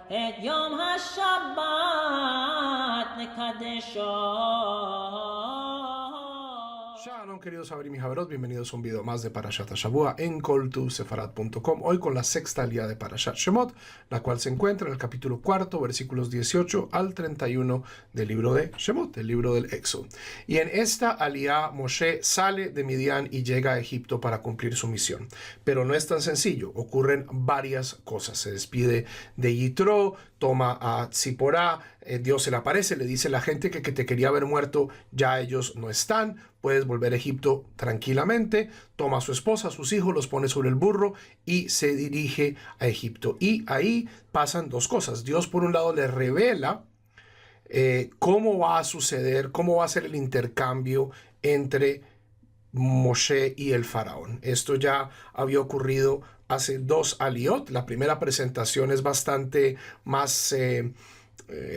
את יום השבת נקדשו. Shalom, queridos Sabrim y Javerot, bienvenidos a un video más de Parashat HaShavua en koltusefarad.com. Hoy con la sexta alía de Parashat Shemot, la cual se encuentra en el capítulo 4, versículos 18 al 31 del libro de Shemot, del libro del Éxodo. Y en esta alía, Moshe sale de Midian y llega a Egipto para cumplir su misión. Pero no es tan sencillo, ocurren varias cosas. Se despide de Yitro, toma a Tziporá, Dios se le aparece, le dice a la gente que te quería haber muerto, ya ellos no están, puedes volver a Egipto tranquilamente, toma a su esposa, a sus hijos, los pone sobre el burro y se dirige a Egipto. Y ahí pasan dos cosas. Dios por un lado le revela cómo va a suceder, cómo va a ser el intercambio entre Moshe y el faraón. Esto ya había ocurrido hace dos aliot. La primera presentación es bastante más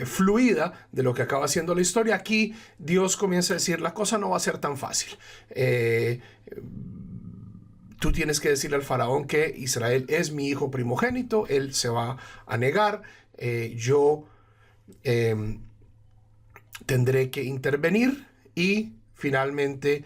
fluida de lo que acaba siendo la historia. Aquí Dios comienza a decir, la cosa no va a ser tan fácil. Tú tienes que decirle al faraón que Israel es mi hijo primogénito, él se va a negar, yo tendré que intervenir y finalmente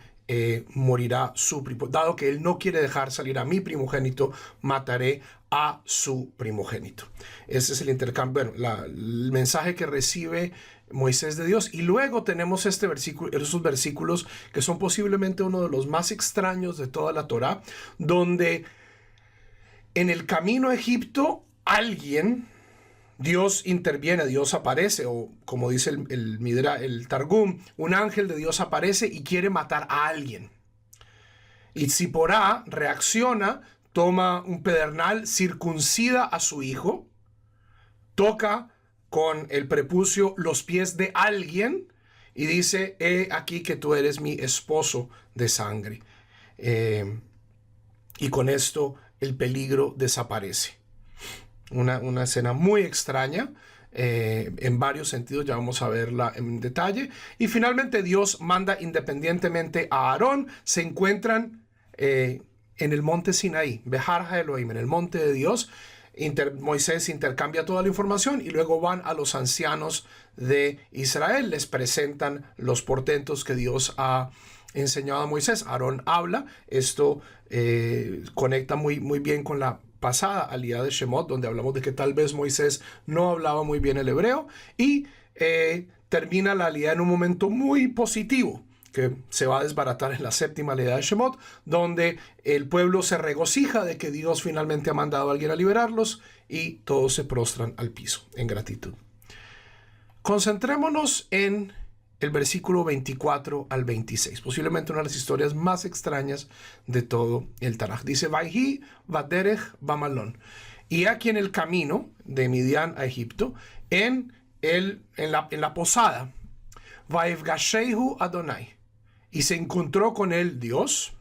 morirá su primogénito. Dado que él no quiere dejar salir a mi primogénito, mataré a su primogénito. Ese es el intercambio, bueno, el mensaje que recibe Moisés de Dios. Y luego tenemos esos versículos que son posiblemente uno de los más extraños de toda la Torá, donde en el camino a Egipto Dios interviene, Dios aparece, o como dice el Targum, un ángel de Dios aparece y quiere matar a alguien. Y Tziporá reacciona, toma un pedernal, circuncida a su hijo, toca con el prepucio los pies de alguien y dice, he aquí que tú eres mi esposo de sangre. Y con esto el peligro desaparece. Una escena muy extraña, en varios sentidos, ya vamos a verla en detalle. Y finalmente Dios manda independientemente a Aarón, se encuentran en el monte Sinaí, Behar HaElohim, en el monte de Dios. Moisés intercambia toda la información y luego van a los ancianos de Israel, les presentan los portentos que Dios ha enseñado a Moisés. Aarón habla, esto conecta muy bien con la pasada alía de Shemot, donde hablamos de que tal vez Moisés no hablaba muy bien el hebreo, y termina la alía en un momento muy positivo, que se va a desbaratar en la séptima alía de Shemot, donde el pueblo se regocija de que Dios finalmente ha mandado a alguien a liberarlos, y todos se prostran al piso en gratitud. Concentrémonos en el versículo 24 al 26, posiblemente una de las historias más extrañas de todo el Tanaj. Dice, Vayhi vaderech bamalón. Y aquí en el camino de Midian a Egipto, en la posada, Vaivgashehu Adonai. Y se encontró con él Dios.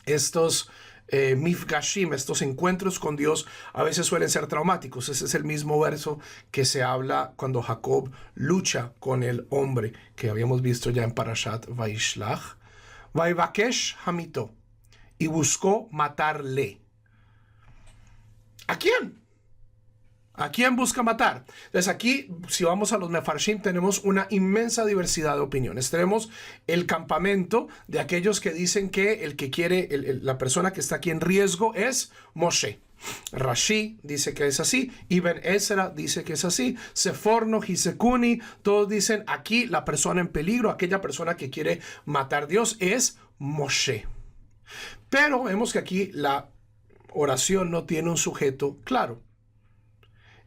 Estos mifgashim, estos encuentros con Dios, a veces suelen ser traumáticos. Ese es el mismo verso que se habla cuando Jacob lucha con el hombre, que habíamos visto ya en Parashat Vaishlach. Vaivakesh hamito. Y buscó matarle. ¿A quién? ¿A quién busca matar? Entonces aquí, si vamos a los Mefarshim, tenemos una inmensa diversidad de opiniones. Tenemos el campamento de aquellos que dicen que el que quiere, la persona que está aquí en riesgo es Moshe. Rashi dice que es así, Ibn Ezra dice que es así, Seforno, Hisekuni, todos dicen aquí la persona en peligro, aquella persona que quiere matar a Dios es Moshe. Pero vemos que aquí la oración no tiene un sujeto claro.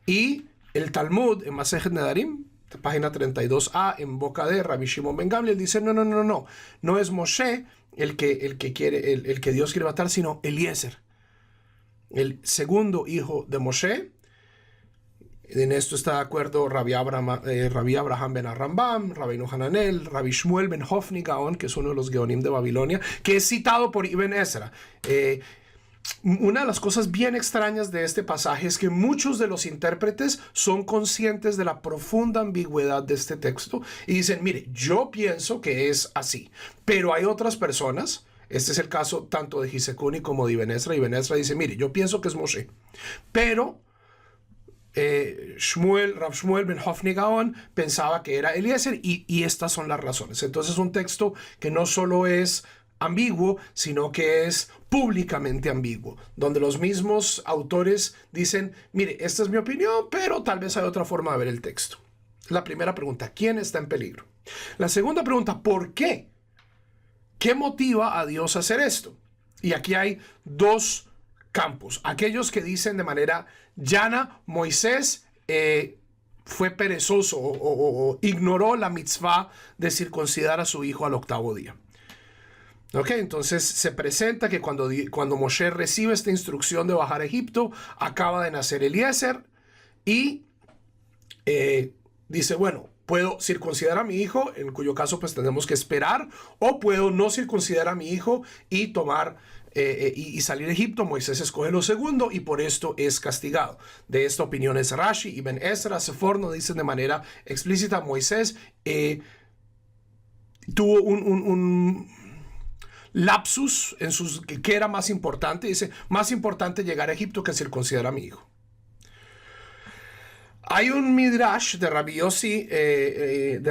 Y el Talmud, en Masejet Nedarim, página 32a, en boca de Rabbi Shimon ben Gamliel, dice, no es Moshe el que Dios quiere matar, sino Eliezer, el segundo hijo de Moshe. En esto está de acuerdo Rabbi Abraham ben Arambam, Rabbi Hananel, Rabbi Shmuel ben Hofni Gaon, que es uno de los Geonim de Babilonia, que es citado por Ibn Ezra. Una de las cosas bien extrañas de este pasaje es que muchos de los intérpretes son conscientes de la profunda ambigüedad de este texto y dicen, mire, yo pienso que es así, pero hay otras personas, Este es el caso tanto de Gisekuni como de Ibn Ezra. Ibn Ezra dice, mire, yo pienso que es Moshe, pero Rav Shmuel ben Hofni Gaon pensaba que era Eliezer, y estas son las razones. Entonces, un texto que no solo es ambiguo, sino que es públicamente ambiguo, donde los mismos autores dicen, mire, esta es mi opinión, pero tal vez hay otra forma de ver el texto. La primera pregunta, ¿quién está en peligro? La segunda pregunta, ¿por qué? ¿Qué motiva a Dios a hacer esto? Y aquí hay dos campos. Aquellos que dicen de manera llana, Moisés fue perezoso o ignoró la mitzvah de circuncidar a su hijo al 8º día. Ok, entonces se presenta que cuando Moshe recibe esta instrucción de bajar a Egipto, acaba de nacer Eliezer y dice, bueno, puedo circuncidar a mi hijo, en cuyo caso pues tenemos que esperar, o puedo no circuncidar a mi hijo y tomar y salir de Egipto. Moisés escoge lo segundo y por esto es castigado. De esta opinión es Rashi, Ibn Ezra, Sefor nos dicen de manera explícita, Moisés tuvo un lapsus en que era más importante. Dice, más importante llegar a Egipto que circuncidar a mi hijo. Hay un midrash de Rabbi Yossi, el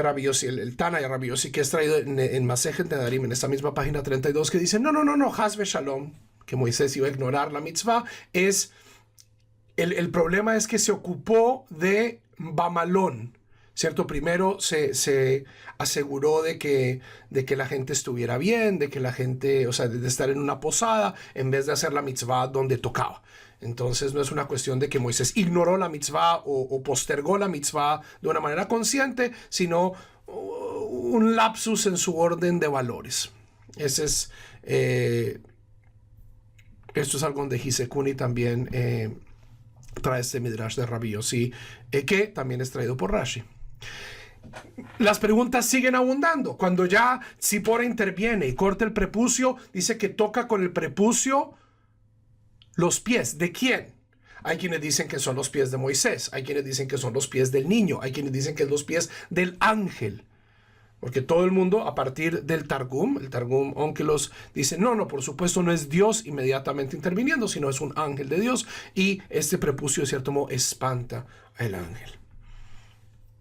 Tana de Rabbi Yossi, que es traído en Masejet Nedarim, en esta misma página 32, que dice, no, Haz Shalom, que Moisés iba a ignorar la mitzvah. El problema es que se ocupó de Bamalón, ¿cierto? Primero se aseguró de que la gente estuviera bien, de que la gente, o sea, de estar en una posada, en vez de hacer la mitzvah donde tocaba. Entonces no es una cuestión de que Moisés ignoró la mitzvah o postergó la mitzvah de una manera consciente, sino un lapsus en su orden de valores. Esto es algo donde Gisekuni también trae este midrash de Rabbi Yossi, que también es traído por Rashi. Las preguntas siguen abundando. Cuando ya Tzipora interviene y corta el prepucio, dice que toca con el prepucio los pies. ¿De quién? Hay quienes dicen que son los pies de Moisés, hay quienes dicen que son los pies del niño, hay quienes dicen que son los pies del ángel. Porque todo el mundo, a partir del Targum, el Targum Onkelos, dice, no, por supuesto no es Dios inmediatamente interviniendo, sino es un ángel de Dios, y este prepucio, de cierto modo, espanta al ángel.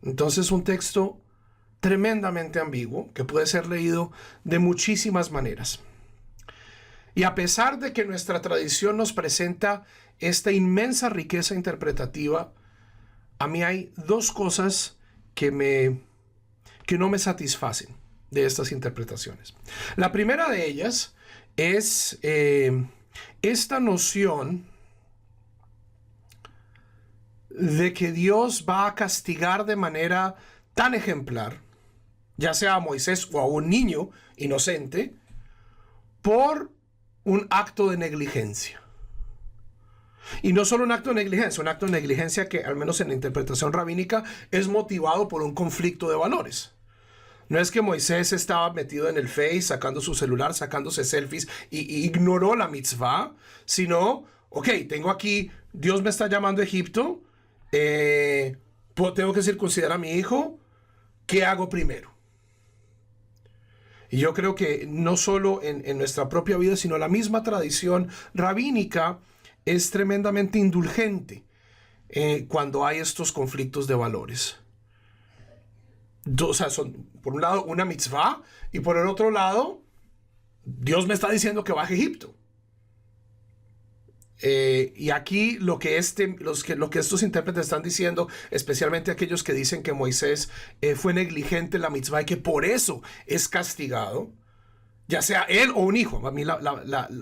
Entonces, un texto tremendamente ambiguo, que puede ser leído de muchísimas maneras. Y a pesar de que nuestra tradición nos presenta esta inmensa riqueza interpretativa, a mí hay dos cosas que no me satisfacen de estas interpretaciones. La primera de ellas es esta noción de que Dios va a castigar de manera tan ejemplar, ya sea a Moisés o a un niño inocente, por un acto de negligencia. Y no solo un acto de negligencia que, al menos en la interpretación rabínica, es motivado por un conflicto de valores. No es que Moisés estaba metido en el Face, sacando su celular, sacándose selfies y ignoró la mitzvah, sino, ok, tengo aquí, Dios me está llamando a Egipto, tengo que circuncidar a mi hijo, ¿qué hago primero? Y yo creo que no solo en nuestra propia vida, sino la misma tradición rabínica es tremendamente indulgente cuando hay estos conflictos de valores. O sea, son por un lado una mitzvah y por el otro lado Dios me está diciendo que baje a Egipto. Y aquí lo que estos intérpretes están diciendo, especialmente aquellos que dicen que Moisés fue negligente en la mitzvah y que por eso es castigado, ya sea él o un hijo. A mí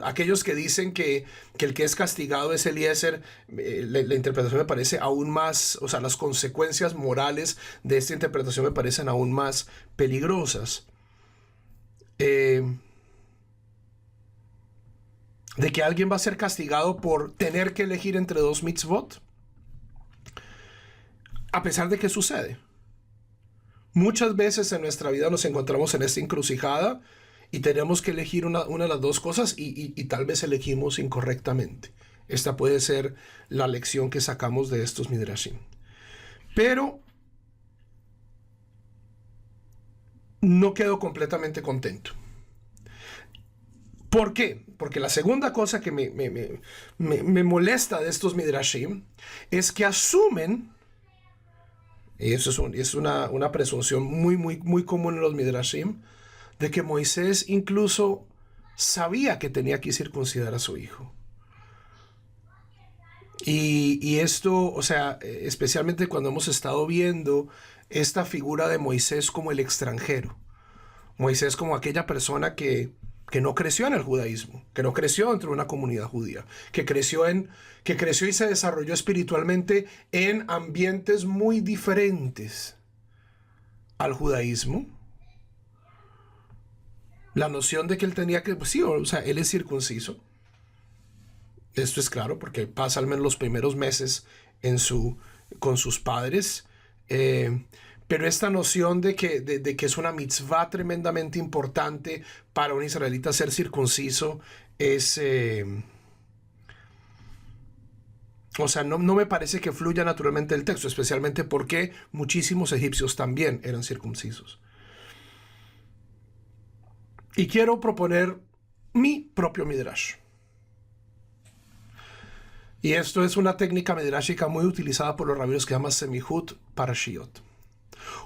aquellos que dicen que el que es castigado es Eliezer, la interpretación me parece aún más, o sea, las consecuencias morales de esta interpretación me parecen aún más peligrosas. De que alguien va a ser castigado por tener que elegir entre dos mitzvot, a pesar de que sucede. Muchas veces en nuestra vida nos encontramos en esta encrucijada y tenemos que elegir una de las dos cosas y tal vez elegimos incorrectamente. Esta puede ser la lección que sacamos de estos midrashim. Pero no quedo completamente contento. ¿Por qué? Porque la segunda cosa que me molesta de estos midrashim es que asumen, y eso es una presunción muy común en los midrashim, de que Moisés incluso sabía que tenía que circuncidar a su hijo. Y esto, o sea, especialmente cuando hemos estado viendo esta figura de Moisés como el extranjero. Moisés como aquella persona que no creció en el judaísmo, que no creció dentro de una comunidad judía, que creció y se desarrolló espiritualmente en ambientes muy diferentes al judaísmo. La noción de que él tenía que, pues sí, o sea, él es circunciso. Esto es claro porque pasa al menos los primeros meses con sus padres. Pero esta noción de que es una mitzvah tremendamente importante para un israelita ser circunciso es... o sea, no me parece que fluya naturalmente el texto, especialmente porque muchísimos egipcios también eran circuncisos. Y quiero proponer mi propio midrash. Y esto es una técnica midrashica muy utilizada por los rabinos que se llama Semihut Parashiot.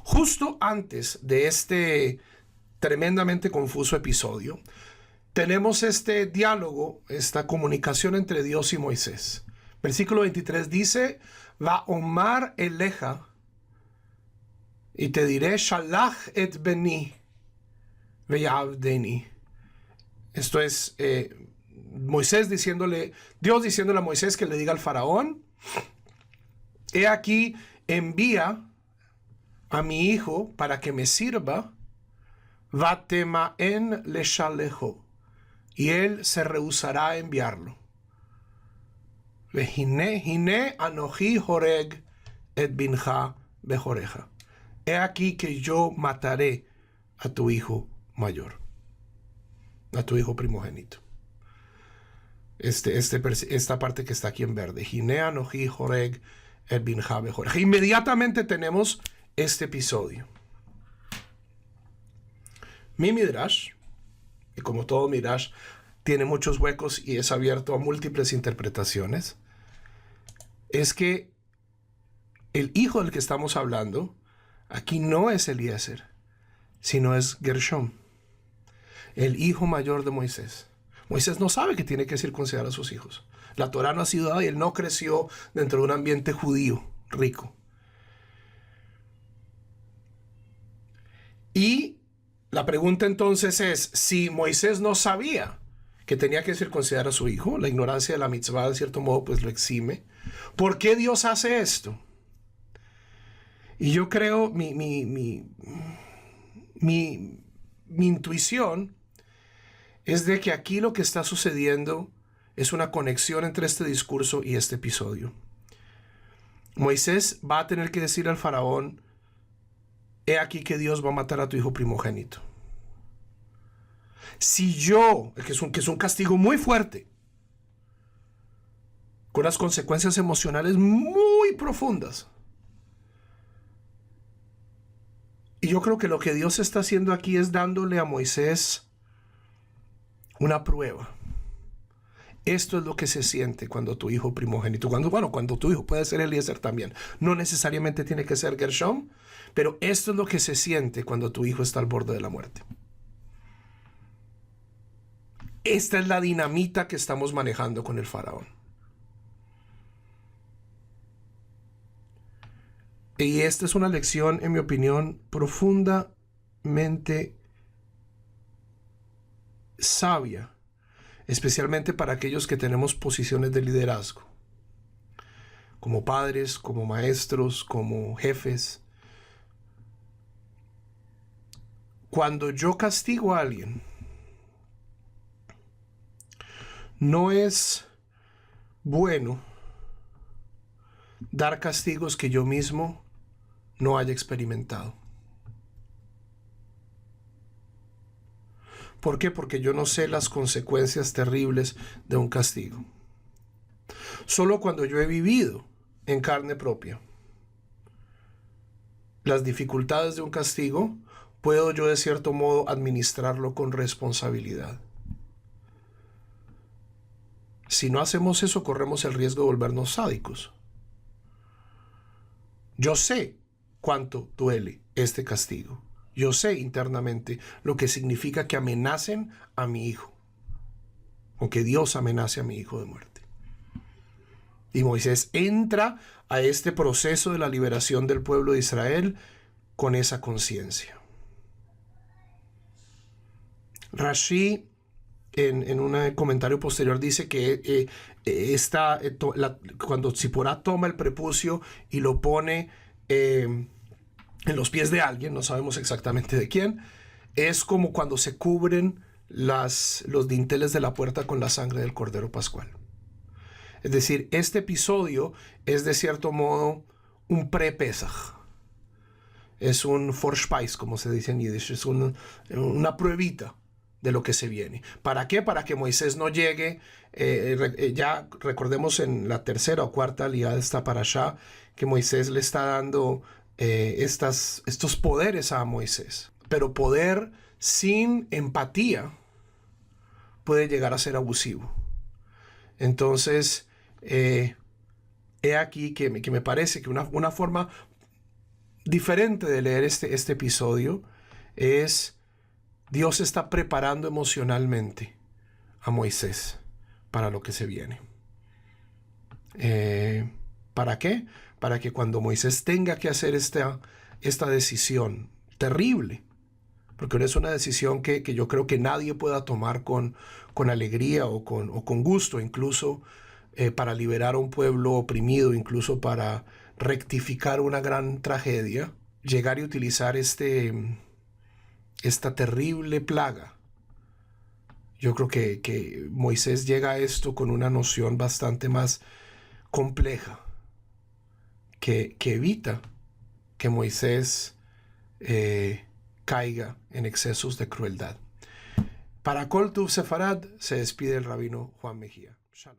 Justo antes de este tremendamente confuso episodio, tenemos este diálogo, esta comunicación entre Dios y Moisés. Versículo 23 dice, Va omar eleja, y te diré, Shalach et beni, ve'yavdeni. Esto es Dios diciéndole a Moisés que le diga al faraón, he aquí, envía a mi hijo para que me sirva, vatemaen leshalejo, y él se rehusará a enviarlo. Hine anoji horeg et binja bejoreja. He aquí que yo mataré a tu hijo mayor, a tu hijo primogénito. Esta parte que está aquí en verde. Hine anoji horeg et binja bejoreja. Inmediatamente tenemos este episodio. Mi midrash, y como todo midrash, tiene muchos huecos y es abierto a múltiples interpretaciones, es que el hijo del que estamos hablando aquí no es Eliezer, sino es Gershom, el hijo mayor de Moisés. Moisés no sabe que tiene que circuncidar a sus hijos. La Torá no ha sido dada y él no creció dentro de un ambiente judío rico. Y la pregunta entonces es, si Moisés no sabía que tenía que circuncidar a su hijo, la ignorancia de la mitzvah de cierto modo pues lo exime, ¿por qué Dios hace esto? Y yo creo, mi intuición es de que aquí lo que está sucediendo es una conexión entre este discurso y este episodio. Moisés va a tener que decir al faraón, he aquí que Dios va a matar a tu hijo primogénito. Si yo, que es un castigo muy fuerte, con las consecuencias emocionales muy profundas. Y yo creo que lo que Dios está haciendo aquí es dándole a Moisés una prueba. Esto es lo que se siente cuando tu hijo primogénito, cuando tu hijo puede ser Eliezer también, no necesariamente tiene que ser Gershom, pero esto es lo que se siente cuando tu hijo está al borde de la muerte. Esta es la dinamita que estamos manejando con el faraón. Y esta es una lección, en mi opinión, profundamente sabia, especialmente para aquellos que tenemos posiciones de liderazgo, como padres, como maestros, como jefes. Cuando yo castigo a alguien, no es bueno dar castigos que yo mismo no haya experimentado. ¿Por qué? Porque yo no sé las consecuencias terribles de un castigo. Solo cuando yo he vivido en carne propia las dificultades de un castigo, puedo yo de cierto modo administrarlo con responsabilidad. Si no hacemos eso, corremos el riesgo de volvernos sádicos. Yo sé cuánto duele este castigo. Yo sé internamente lo que significa que amenacen a mi hijo, o que Dios amenace a mi hijo de muerte. Y Moisés entra a este proceso de la liberación del pueblo de Israel con esa conciencia. Rashi, en un comentario posterior, dice que cuando Tzipporá toma el prepucio y lo pone en los pies de alguien, no sabemos exactamente de quién, es como cuando se cubren los dinteles de la puerta con la sangre del Cordero Pascual. Es decir, este episodio es de cierto modo un pre-Pesaj. Es un Vorspeis, como se dice en Yiddish, es una pruebita de lo que se viene. ¿Para qué? Para que Moisés no llegue, ya recordemos en la tercera o cuarta aliada de esta parashá, que Moisés le está dando estos poderes a Moisés. Pero poder sin empatía puede llegar a ser abusivo. Entonces, he aquí que me parece que una forma diferente de leer este episodio es: Dios está preparando emocionalmente a Moisés para lo que se viene. ¿Para qué? Para que cuando Moisés tenga que hacer esta decisión terrible, porque no es una decisión que yo creo que nadie pueda tomar con alegría o con gusto, incluso para liberar a un pueblo oprimido, incluso para rectificar una gran tragedia, llegar y utilizar esta terrible plaga. Yo creo que Moisés llega a esto con una noción bastante más compleja que evita que Moisés caiga en excesos de crueldad. Para Kol Tuv Sefarad se despide el rabino Juan Mejía. Shalom.